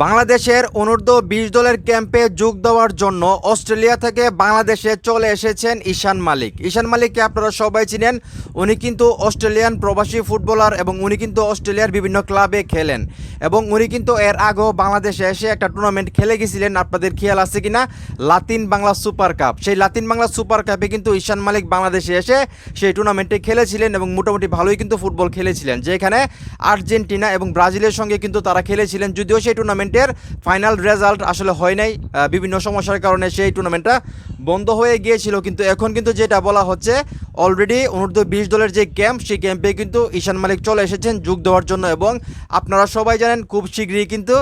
বাংলাদেশের অনূর্ধ্ব-20 দলের ক্যাম্পে যোগ দেওয়ার জন্য অস্ট্রেলিয়া থেকে বাংলাদেশে চলে এসেছেন ঈশান মালিক। ঈশান মালিককে আপনারা সবাই চিনেন। উনি কিন্তু অস্ট্রেলিয়ান প্রবাসী ফুটবলার এবং উনি কিন্তু অস্ট্রেলিয়ার বিভিন্ন ক্লাবে খেলেন এবং উনি কিন্তু এর আগেও বাংলাদেশে এসে একটা টুর্নামেন্ট খেলে গেছিলেন। আপনাদের খেয়াল আছে কিনা, লাতিন বাংলা সুপার কাপ। সেই লাতিন বাংলা সুপার কাপে কিন্তু ঈশান মালিক বাংলাদেশে এসে সেই টুর্নামেন্টে খেলেছিলেন এবং মোটামুটি ভালোই কিন্তু ফুটবল খেলেছিলেন, যেখানে আর্জেন্টিনা এবং ব্রাজিলের সঙ্গে কিন্তু তারা খেলেছিলেন। যদিও সেই টুর্নামেন্টের ফাইনাল রেজাল্ট আসলে হয় নাই, বিভিন্ন সমস্যার কারণে সেই টুর্নামেন্টটা বন্ধ হয়ে গিয়েছিল। কিন্তু এখন কিন্তু যেটা বলা হচ্ছে, অলরেডি অনূর্ধ্ব-20 দলের যে ক্যাম্প, সেই ক্যাম্পে কিন্তু ঈশান মালিক চলে এসেছেন যোগ দেওয়ার জন্য। এবং আপনারা সবাই জানেন খুব শীঘ্রই কিন্তু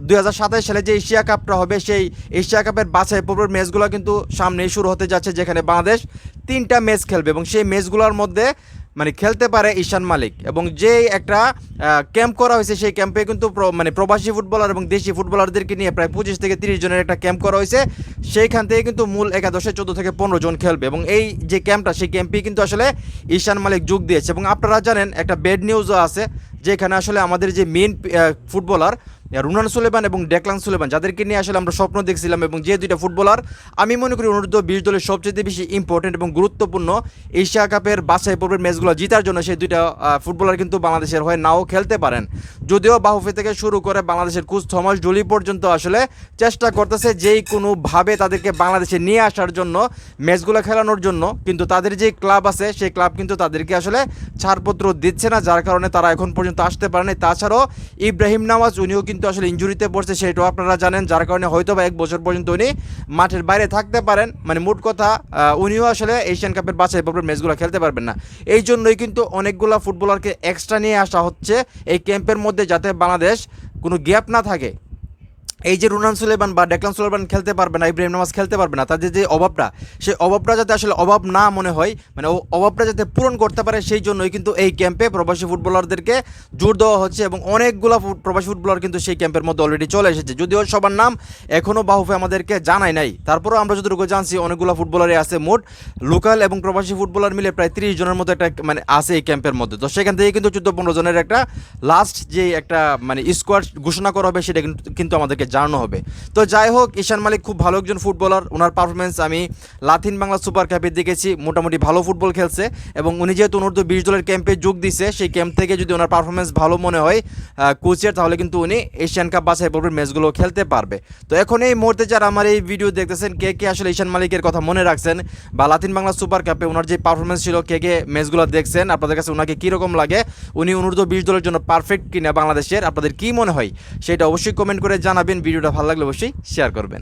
2027 সালে যে এশিয়া কাপটা হবে, সেই এশিয়া কাপের বাছাই পর্বের ম্যাচগুলো কিন্তু সামনেই শুরু হতে যাচ্ছে, যেখানে বাংলাদেশ 3টা ম্যাচ খেলবে এবং সেই ম্যাচগুলোর মধ্যে খেলতে পারে ঈশান মালিক। এবং যে একটা ক্যাম্প করা হয়েছে, সেই ক্যাম্পে কিন্তু প্রবাসী ফুটবলার এবং দেশি ফুটবলারদেরকে নিয়ে প্রায় 25 থেকে 30 জনের একটা ক্যাম্প করা হয়েছে। সেইখান থেকে কিন্তু মূল একাদশে 14 থেকে 15 জন খেলবে এবং এই যে ক্যাম্পটা, সেই ক্যাম্পেই কিন্তু আসলে ঈশান মালিক যোগ দিয়েছে। এবং আপনারা জানেন একটা ব্যাড নিউজও আছে, যেখানে আসলে আমাদের যে মেন ফুটবলার রুনান সুলেমান এবং ডেকলান সুলেমান, যাদেরকে নিয়ে আসলে আমরা স্বপ্ন দেখছিলাম, এবং যে দুইটা ফুটবলার আমি মনে করি অনূর্ধ্ব-20 দলের সবচেয়ে বেশি ইম্পর্টেন্ট এবং গুরুত্বপূর্ণ এশিয়া কাপের বাছাই পর্বের ম্যাচগুলো জিতার জন্য, সেই দুইটা ফুটবলার কিন্তু বাংলাদেশের হয়ে নাও খেলতে পারেন। যদিও বাহুফে থেকে শুরু করে বাংলাদেশের কোচ থমাস ডলি পর্যন্ত আসলে চেষ্টা করতেছে যেই কোনোভাবে তাদেরকে বাংলাদেশে নিয়ে আসার জন্য, ম্যাচগুলো খেলানোর জন্য, কিন্তু তাদের যে ক্লাব আছে সেই ক্লাব কিন্তু তাদেরকে আসলে ছাড়পত্র দিচ্ছে না, যার কারণে তারা এখন পর্যন্ত আসতে পারেনি। তাছাড়াও ইব্রাহিম নামাজ, উনিও কিন্তু আসলে ইনজুরিতে পড়ছে, সেটাও আপনারা জানেন, যার কারণে হয়তো বা 1 বছর পর্যন্ত উনি মাঠের বাইরে থাকতে পারেন। মোট কথা উনিও আসলে এশিয়ান কাপের বাছাই পর্বের ম্যাচগুলো খেলতে পারবেন না। এই জন্যই কিন্তু অনেকগুলো ফুটবলারকে এক্সট্রা নিয়ে আসা হচ্ছে এই ক্যাম্পের মধ্যে, যাতে বাংলাদেশ কোনো গ্যাপ না থাকে। এই যে রুনান সুলেমান বা ডেকলান সুলেমান খেলতে পারবে না, ইব্রাহিম নামাজ খেলতে পারবে না, তাদের যে অভাবটা, সেই অভাবটা যাতে আসলে অভাব না মনে হয়, অভাবটা যাতে পূরণ করতে পারে, সেই জন্যই কিন্তু এই ক্যাম্পে প্রবাসী ফুটবলারদেরকে জোর দেওয়া হচ্ছে। এবং অনেকগুলো প্রবাসী ফুটবলার কিন্তু সেই ক্যাম্পের মধ্যে অলরেডি চলে এসেছে, যদিও সবার নাম এখনও বাহুফে আমাদেরকে জানায় নাই। তারপরেও আমরা যতটুকু জানছি, অনেকগুলো ফুটবলারই আছে। মোট লোকাল এবং প্রবাসী ফুটবলার মিলে প্রায় 30 জনের মতো একটা আছে এই ক্যাম্পের মধ্যে। তো সেখান থেকে কিন্তু 14-15 জনের একটা লাস্ট যে একটা স্কোয়াড ঘোষণা করা হবে, সেটা কিন্তু আমাদেরকে জানানো হবে। তো যাই হোক, ঈশান মালিক খুব ভালো একজন ফুটবলার। ওনার পারফরমেন্স আমি লাতিন বাংলা সুপার কাপে দেখেছি, মোটামুটি ভালো ফুটবল খেলছে। এবং উনি যেহেতু অনূর্ধ্ব-20 দলের ক্যাম্পে যোগ দিছে, সেই ক্যাম্প থেকে যদি ওনার পারফরমেন্স ভালো মনে হয় কোচের, তাহলে কিন্তু উনি এশিয়ান কাপ বাছাই পর্বের ম্যাচগুলো খেলতে পারবে। তো এখন এই মুহূর্তে যারা আমার এই ভিডিও দেখতেছেন, কে কে আসলে ঈশান মালিকের কথা মনে রাখছেন, বা লাতিন বাংলা সুপার কাপে ওনার যে পারফরমেন্স ছিল, কে কে ম্যাচগুলো দেখছেন, আপনাদের কাছে ওনাকে কীরকম লাগে, উনি অনূর্ধ্ব-20 দলের জন্য পারফেক্ট কিনা বাংলাদেশের, আপনাদের কী মনে হয় সেটা অবশ্যই কমেন্ট করে জানাবেন। ভিডিওটা ভালো লাগলে অবশ্যই শেয়ার করবেন।